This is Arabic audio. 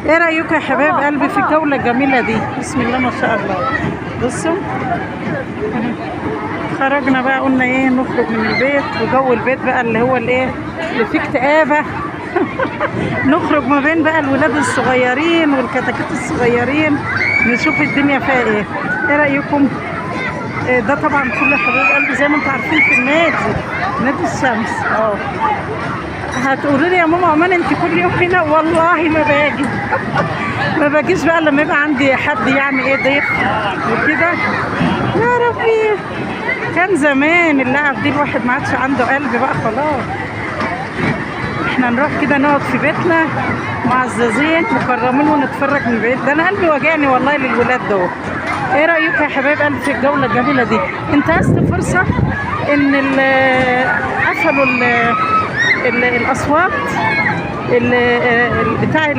ايه رايكم يا حبايب قلبي في الجوله الجميله دي؟ بسم الله ما شاء الله. بصوا خرجنا بقى، قلنا ايه نخرج من البيت، وجو البيت بقى اللي هو الايه اللي فيه اكتئابه. نخرج ما بين بقى الولاد الصغيرين والكتاكيت الصغيرين، نشوف الدنيا فيها ايه. ايه رايكم؟ ده طبعا كل حبايب قلبي زي ما انتم عارفين في نادي الشمس. هتقولوا لي يا ماما عمان انت كل يوم هنا؟ والله ما باجي. ما باجيش بقى لما يبقى عندي حد يعني ايه ضيف وكده. يا ربي كان زمان اللعب دي الواحد ما عادش عنده قلب بقى خلاص. احنا نروح كده نقعد في بيتنا معززين مكرمين ونتفرج من بعيد. ده انا قلبي وجعني والله للولاد دول. ايه رايكم يا حبايب قلبي في الجوله الجميله دي؟ انتهزت فرصه ان قفلوا الاصوات بتاع